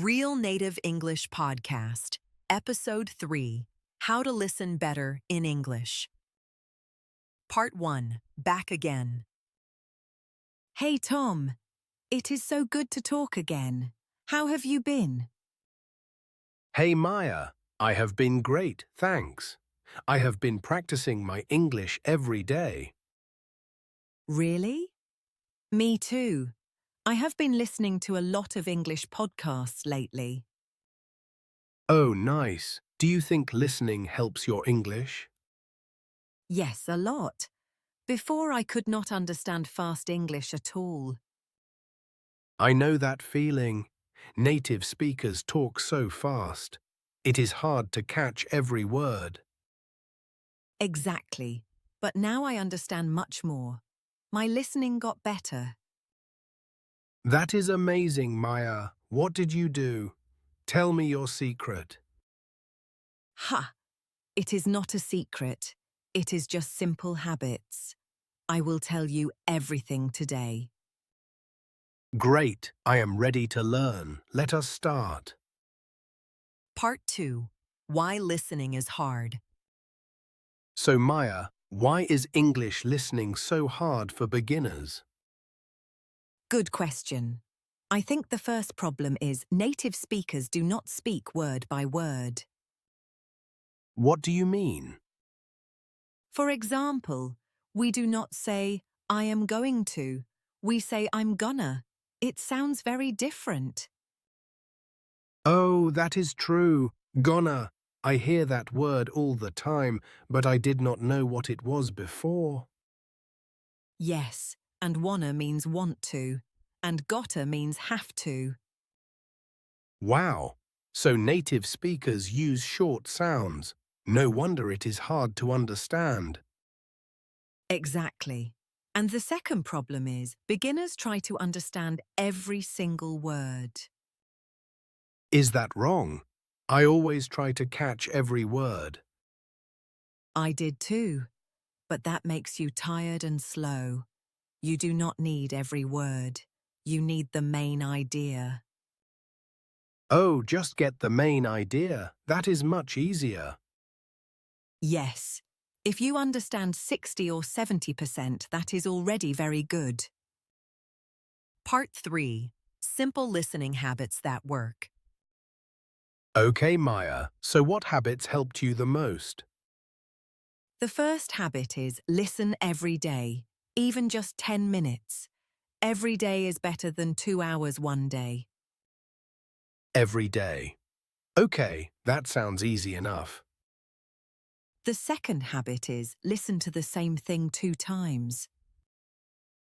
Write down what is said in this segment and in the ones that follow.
Real Native English Podcast, Episode 3, How to Listen Better in English. Part 1, Back Again. Hey Tom, it is so good to talk again. How have you been? Hey Maya, I have been great, thanks. I have been practicing my English every day. Really? Me too. I have been listening to a lot of English podcasts lately. Oh, nice. Do you think listening helps your English? Yes, a lot. Before I could not understand fast English at all. I know that feeling. Native speakers talk so fast. It is hard to catch every word. Exactly. But now I understand much more. My listening got better. That is amazing, Maya. What did you do? Tell me your secret. Ha! It is not a secret. It is just simple habits. I will tell you everything today. Great, I am ready to learn. Let us start. Part 2. Why listening is hard. So Maya, why is English listening so hard for beginners? Good question. I think the first problem is native speakers do not speak word by word. What do you mean? For example, we do not say, I am going to. We say, I'm gonna. It sounds very different. Oh, that is true. Gonna. I hear that word all the time, but I did not know what it was before. Yes, and wanna means want to, and gotta means have to. Wow. So native speakers use short sounds. No wonder it is hard to understand. Exactly. And the second problem is beginners try to understand every single word. Is that wrong? I always try to catch every word. I did too, but that makes you tired and slow. You do not need every word. You need the main idea. Oh, just get the main idea. That is much easier. Yes, if you understand 60 or 70%, that is already very good. Part 3. Simple listening habits that work. Okay, Maya. So what habits helped you the most? The first habit is listen every day, even just 10 minutes. Every day is better than 2 hours one day. Every day. Okay, that sounds easy enough. The second habit is listen to the same thing 2 times.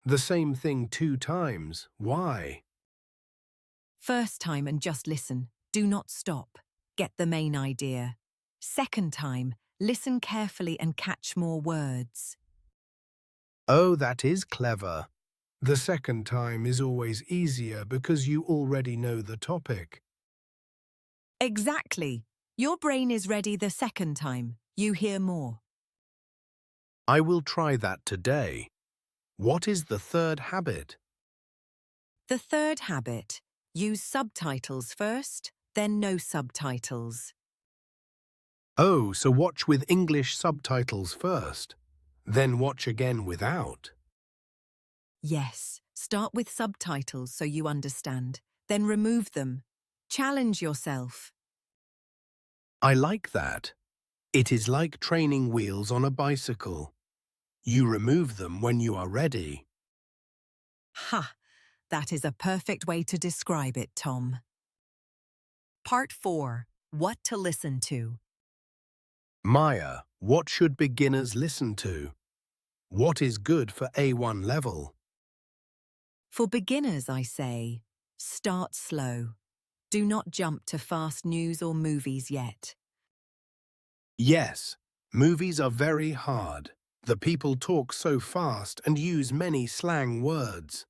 The same thing 2 times. Why? First time and just listen. Do not stop. Get the main idea. Second time, listen carefully and catch more words. Oh, that is clever. The second time is always easier because you already know the topic. Exactly. Your brain is ready the second time. You hear more. I will try that today. What is the third habit? The third habit, use subtitles first, then no subtitles. Oh, so watch with English subtitles first, then watch again without. Yes, start with subtitles so you understand, then remove them. Challenge yourself. I like that. It is like training wheels on a bicycle. You remove them when you are ready. Ha! That is a perfect way to describe it, Tom. Part 4. What to listen to. Maya, what should beginners listen to? What is good for A1 level? For beginners, I say, start slow. Do not jump to fast news or movies yet. Yes, movies are very hard. The people talk so fast and use many slang words.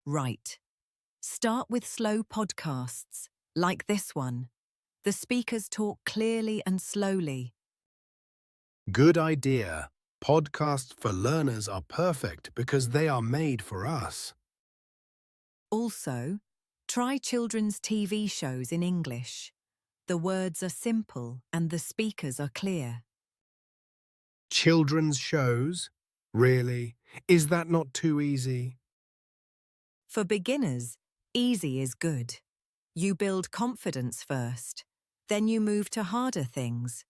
Right. Start with slow podcasts, like this one. The speakers talk clearly and slowly. Good idea. Podcasts for learners are perfect because they are made for us. Also, Try children's TV shows in English. The words are simple and the speakers are clear. Children's shows? Really? Is that not too easy? For beginners, easy is good. You build confidence first, then you move to harder things.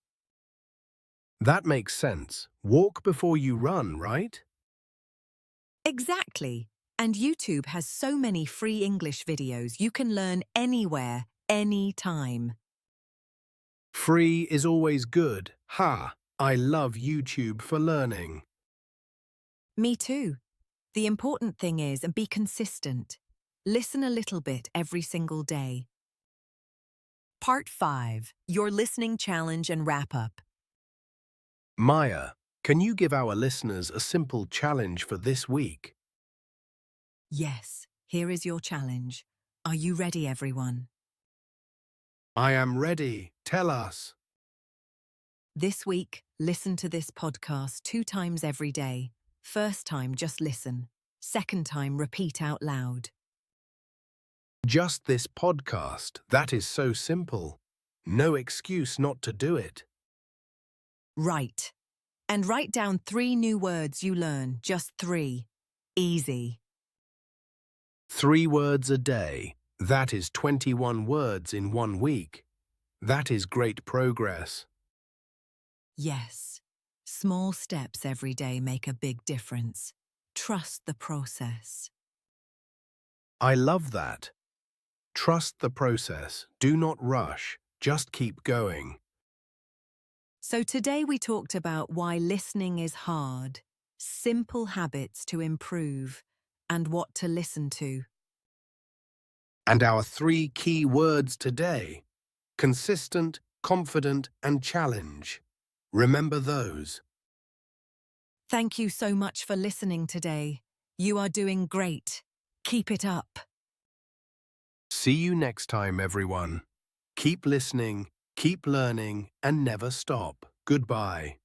That makes sense. Walk before you run, right? Exactly. And YouTube has so many free English videos you can learn anywhere, anytime. Free is always good. Ha! I love YouTube for learning. Me too. The important thing is be consistent. Listen a little bit every single day. Part 5. Your listening challenge and wrap-up. Maya, can you give our listeners a simple challenge for this week? Yes, here is your challenge. Are you ready, everyone? I am ready. Tell us. This week, listen to this podcast 2 times every day. First time, just listen. Second time, repeat out loud. Just this podcast. That is so simple. No excuse not to do it. Right. And write down 3 new words you learn, just 3. Easy. 3 words a day. That is 21 words in 1 week. That is great progress. Yes. Small steps every day make a big difference. Trust the process. I love that. Trust the process. Do not rush. Just keep going. So today we talked about why listening is hard, simple habits to improve, and what to listen to. And our 3 key words today: consistent, confident, and challenge. Remember those. Thank you so much for listening today. You are doing great. Keep it up. See you next time, everyone. Keep listening, keep learning, and never stop. Goodbye.